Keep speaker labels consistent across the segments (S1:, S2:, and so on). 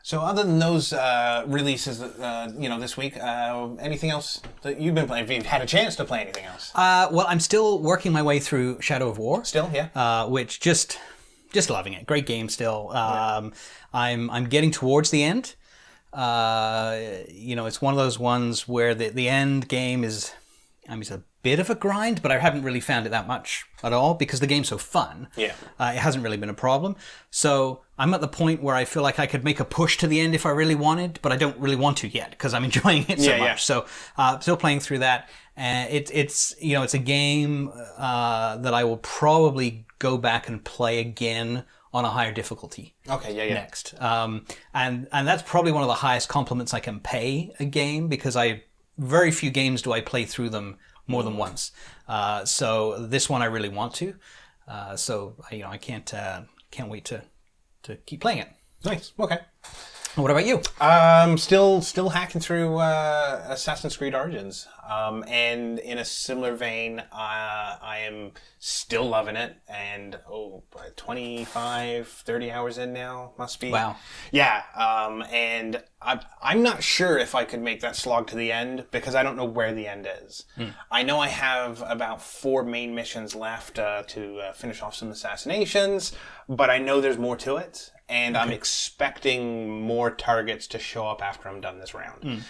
S1: So other than those releases, this week, anything else that you've been playing? Have you had a chance to play anything else?
S2: Well, I'm still working my way through Shadow of War.
S1: Still, yeah.
S2: Which just loving it. Great game still. I'm getting towards the end. It's one of those ones where the end game is, it's a bit of a grind, but I haven't really found it that much at all because the game's so fun.
S1: Yeah.
S2: It hasn't really been a problem. So I'm at the point where I feel like I could make a push to the end if I really wanted, but I don't really want to yet because I'm enjoying it so much. So still playing through that. It's a game that I will probably go back and play again on a higher difficulty.
S1: Okay, yeah.
S2: Next. And that's probably one of the highest compliments I can pay a game because very few games do I play through them more than once. So this one I really want to. I can't wait to keep playing it.
S1: Nice. Okay.
S2: What about you?
S1: Still hacking through Assassin's Creed Origins. And in a similar vein, I am still loving it. And 25, 30 hours in now, must be.
S2: Wow.
S1: Yeah. And I'm not sure if I could make that slog to the end because I don't know where the end is. I know I have about 4 main missions left to finish off some assassinations, but I know there's more to it. And I'm expecting more targets to show up after I'm done this round.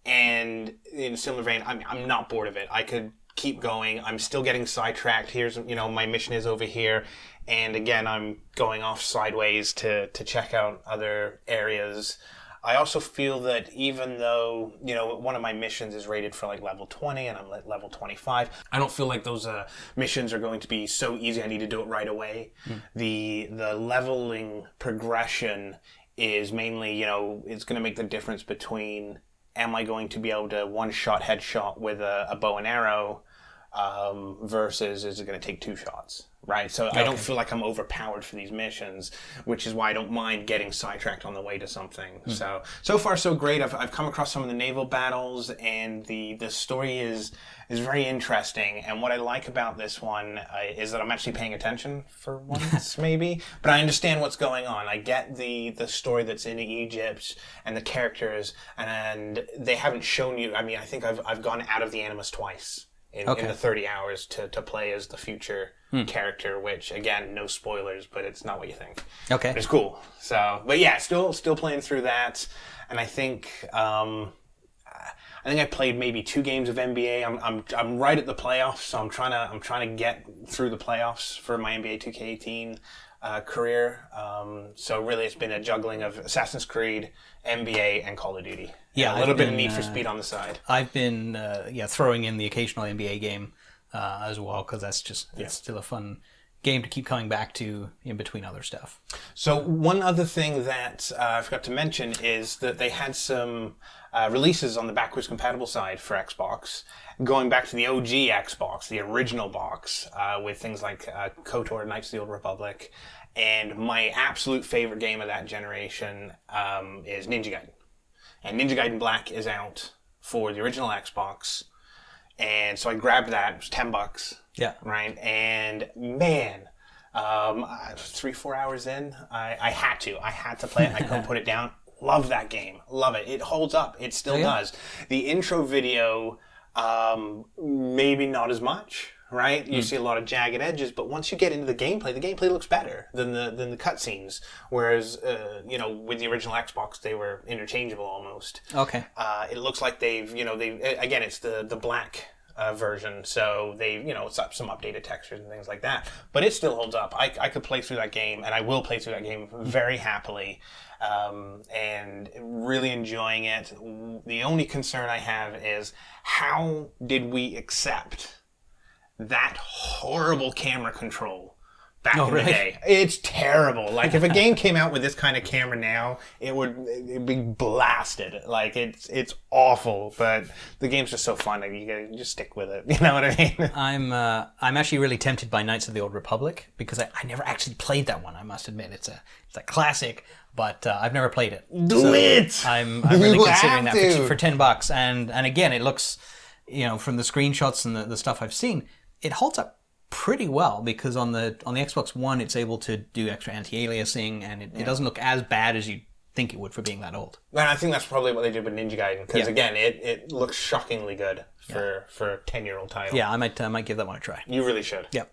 S1: And in a similar vein, I'm not bored of it. I could keep going. I'm still getting sidetracked. Here's, my mission is over here. And again, I'm going off sideways to check out other areas. I also feel that even though, one of my missions is rated for like level 20 and I'm at level 25, I don't feel like those missions are going to be so easy I need to do it right away. The leveling progression is mainly, it's going to make the difference between am I going to be able to one-shot headshot with a bow and arrow versus is it going to take 2 shots? Right, so I don't feel like I'm overpowered for these missions, which is why I don't mind getting sidetracked on the way to something. So far so great. I've come across some of the naval battles, and the story is very interesting. And what I like about this one is that I'm actually paying attention for once, maybe. But I understand what's going on. I get the story that's in Egypt and the characters, and they haven't shown you. I think I've gone out of the Animus twice. In the 30 hours to play as the future character, which, again, no spoilers, but it's not what you think.
S2: Okay.
S1: It's cool. So, but yeah, still playing through that. And I think I played maybe 2 games of NBA. I'm right at the playoffs, so I'm trying to get through the playoffs for my NBA 2K18 career. So really it's been a juggling of Assassin's Creed, NBA, and Call of Duty.
S2: Yeah,
S1: a little bit of Need for Speed on the side.
S2: I've been throwing in the occasional NBA game as well because that's just it's still a fun game to keep coming back to in between other stuff. So
S1: one other thing that I forgot to mention is that they had some releases on the backwards compatible side for Xbox, going back to the OG Xbox, the original box, with things like KOTOR, Knights of the Old Republic, and my absolute favorite game of that generation is Ninja Gaiden. And Ninja Gaiden Black is out for the original Xbox, and so I grabbed that. It was $10.
S2: Yeah.
S1: Right? And man, 3-4 hours in, I had to play it. I couldn't put it down. Love that game. Love it. It holds up. It still does. The intro video, maybe not as much, right? You see a lot of jagged edges, but once you get into the gameplay looks better than the cutscenes. Whereas, with the original Xbox, they were interchangeable almost.
S2: Okay.
S1: It looks like they've again, it's the black version, so they, it's up some updated textures and things like that, but it still holds up. I could play through that game, and I will play through that game very happily, and really enjoying it. The only concern I have is how did we accept that horrible camera control back in the day? It's terrible. Like, if a game came out with this kind of camera now, it'd be blasted. Like, it's awful, but the game's just so fun. Like, you gotta just stick with it. You know what I mean?
S2: I'm actually really tempted by Knights of the Old Republic because I never actually played that one. I must admit, it's a classic, but I've never played it.
S1: Do it.
S2: I'm really considering that for $10. And again, it looks, from the screenshots and the stuff I've seen, it holds up pretty well because on the Xbox One it's able to do extra anti-aliasing and it doesn't look as bad as you think it would for being that old.
S1: And I think that's probably what they did with Ninja Gaiden, because again, it looks shockingly good for a 10-year-old title.
S2: Yeah, I might give that one a try.
S1: You really should.
S2: Yep.